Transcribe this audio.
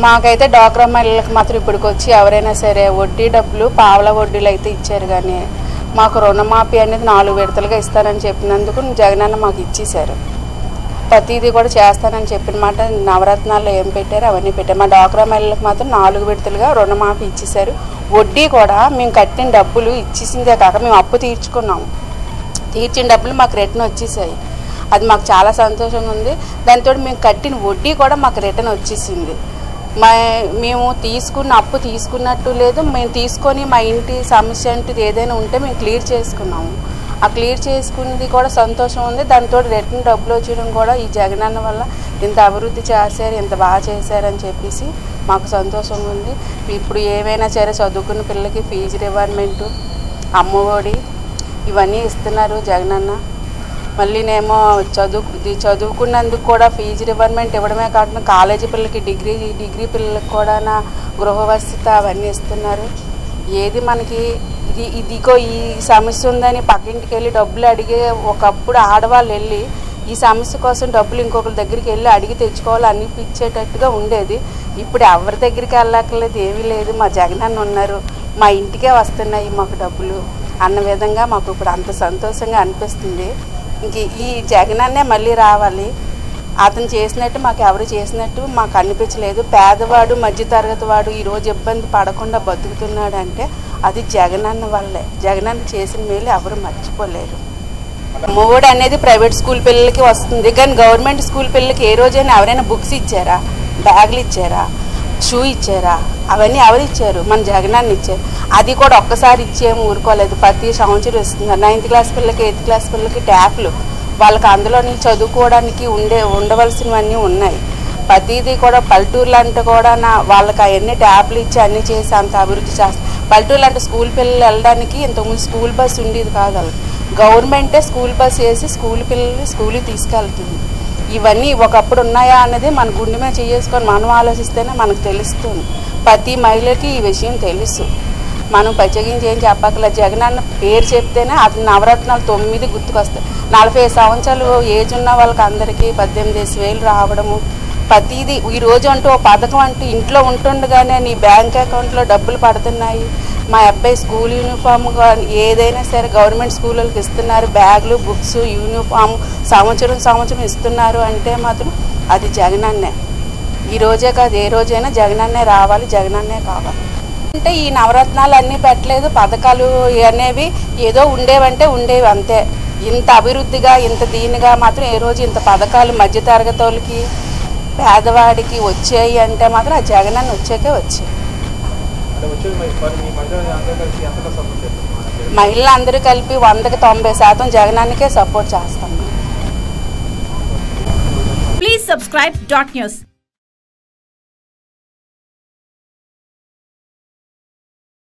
మాకైతే డ్వాక్రా మహిళలకు మాత్రం ఇప్పటికొచ్చి ఎవరైనా సరే వడ్డీ డబ్బులు పావలా వడ్డీలు అయితే ఇచ్చారు, కానీ మాకు రుణమాఫీ అనేది 4 విడతలుగా ఇస్తానని చెప్పినందుకు జగనన్న మాకు ఇచ్చేశారు. ప్రతిదీ కూడా చేస్తానని చెప్పిన మాట నవరత్నాల్లో ఏం పెట్టారు అవన్నీ పెట్టారు. మా డ్వాక్రా మహిళలకు మాత్రం 4 విడతలుగా రుణమాఫీ ఇచ్చేశారు. వడ్డీ కూడా మేము కట్టిన డబ్బులు ఇచ్చేసిందే కాక మేము అప్పు తీర్చుకున్నాము, తీర్చిన డబ్బులు మాకు రిటర్న్ వచ్చేసాయి. అది మాకు చాలా సంతోషంగా ఉంది. దాంతో మేము కట్టిన వడ్డీ కూడా మాకు రిటర్న్ వచ్చేసింది. మేము తీసుకున్న అప్పు తీసుకున్నట్టు లేదు, మేము తీసుకొని మా ఇంటి సమస్య అంటూ ఏదైనా ఉంటే మేము క్లియర్ చేసుకున్నాము. ఆ క్లియర్ చేసుకున్నది కూడా సంతోషం ఉంది. దాంతో రిటర్న్ డబ్బులు వచ్చేయడం కూడా ఈ జగనన్న వల్ల ఇంత అభివృద్ధి చేశారు, ఇంత బాగా చేశారని చెప్పేసి మాకు సంతోషంగా ఉంది. ఇప్పుడు ఏమైనా సరే చదువుకున్న పిల్లలకి ఫీజు రివర్మెంటు, అమ్మఒడి ఇవన్నీ ఇస్తున్నారు జగనన్న. మళ్ళీనేమో చదువుకున్నందుకు కూడా ఫీజు రివర్మెంట్ ఇవ్వడమే కాకుండా కాలేజీ పిల్లలకి డిగ్రీ పిల్లలకి కూడా గృహ వసతి అవన్నీ ఇస్తున్నారు. ఏది మనకి ఇదిగో ఈ సమస్య ఉందని పక్కింటికి వెళ్ళి డబ్బులు అడిగే, ఒకప్పుడు ఆడవాళ్ళు వెళ్ళి ఈ సమస్య కోసం డబ్బులు ఇంకొకరి దగ్గరికి వెళ్ళి అడిగి తెచ్చుకోవాలి అనిపించేటట్టుగా ఉండేది. ఇప్పుడు ఎవరి దగ్గరికి వెళ్ళక్కర్లేదు, ఏమీ లేదు. మా జగనన్న ఉన్నారు, మా ఇంటికే వస్తున్నాయి మాకు డబ్బులు అన్న విధంగా మాకు ఇప్పుడు అంత సంతోషంగా అనిపిస్తుంది. ఇంక ఈ జగనన్నే మళ్ళీ రావాలి. అతను చేసినట్టు మాకు ఎవరు చేసినట్టు మాకు అనిపించలేదు. పేదవాడు మధ్యతరగతి వాడు ఈరోజు ఇబ్బంది పడకుండా బతుకుతున్నాడు అంటే అది జగనన్న వల్లే. జగనన్న చేసిన మేలు ఎవరు మర్చిపోలేరు. అమ్మఒడి అనేది ప్రైవేట్ స్కూల్ పిల్లలకి వస్తుంది, కానీ గవర్నమెంట్ స్కూల్ పిల్లలకి ఏ రోజైనా ఎవరైనా బుక్స్ ఇచ్చారా, బ్యాగులు ఇచ్చారా, షూ ఇచ్చారా? అవన్నీ ఎవరు ఇచ్చారు? మన జగనన్న ఇచ్చారు. అది కూడా ఒక్కసారి ఇచ్చేమో ఊరుకోలేదు, ప్రతి సంవత్సరం ఇస్తున్నారు. 9th క్లాస్ పిల్లలకి 8th క్లాస్ పిల్లలకి ట్యాబ్లు, వాళ్ళకి అందులో చదువుకోవడానికి ఉండవలసినవన్నీ ఉన్నాయి. ప్రతిదీ కూడా పల్లెటూర్లు అంటే కూడా వాళ్ళకి అవన్నీ ట్యాబ్లు ఇచ్చి అన్నీ చేసి అంత అభివృద్ధి చేస్తారు. పల్లెటూర్లు అంటే స్కూల్ పిల్లలు వెళ్ళడానికి ఇంతకుముందు స్కూల్ బస్సు ఉండేది కాదు, వాళ్ళకి గవర్నమెంటే స్కూల్ బస్సు వేసి స్కూల్ పిల్లల్ని స్కూల్కి తీసుకెళ్తుంది. ఇవన్నీ ఒకప్పుడు ఉన్నాయా అనేది మన గుండె మీద చేసుకొని మనం ఆలోచిస్తేనే మనకు తెలుస్తుంది. ప్రతి మహిళకి ఈ విషయం తెలుసు. మనం ప్రత్యేకించి ఏం చెప్పక్కర్లేదు. జగనన్న పేరు చెప్తేనే అది నవరత్నాలు 9 గుర్తుకొస్తాయి. 40 సంవత్సరాలు ఏజ్ ఉన్న వాళ్ళకి అందరికీ 18,000 రావడము, ప్రతిదీ ఈ రోజు అంటూ ఓ పథకం అంటూ ఇంట్లో ఉంటుండగానే నీ బ్యాంక్ అకౌంట్లో డబ్బులు పడుతున్నాయి. మా అబ్బాయి స్కూల్ యూనిఫామ్ ఏదైనా సరే గవర్నమెంట్ స్కూళ్ళకి ఇస్తున్నారు, బ్యాగులు, బుక్స్, యూనిఫామ్ సంవత్సరం ఇస్తున్నారు అంటే మాత్రం అది జగనన్నే. ఈ రోజే కాదు ఏ రోజైనా జగనన్నే రావాలి, జగనన్నే కావాలి. అంటే ఈ నవరత్నాలు అన్నీ పెట్టలేదు, పథకాలు అనేవి ఏదో ఉండేవి అంతే. ఇంత అభివృద్ధిగా ఇంత దీనిగా మాత్రం ఏ రోజు ఇంత పథకాలు మధ్యతరగతి వాళ్ళకి పేదవాడికి వచ్చాయి అంటే మాత్రం ఆ జగనన్న వచ్చాకే వచ్చాయి. మహిళలందరూ కలిపి 100కి 90% జగనన్నకే సపోర్ట్ చేస్తాం. Please subscribe .news.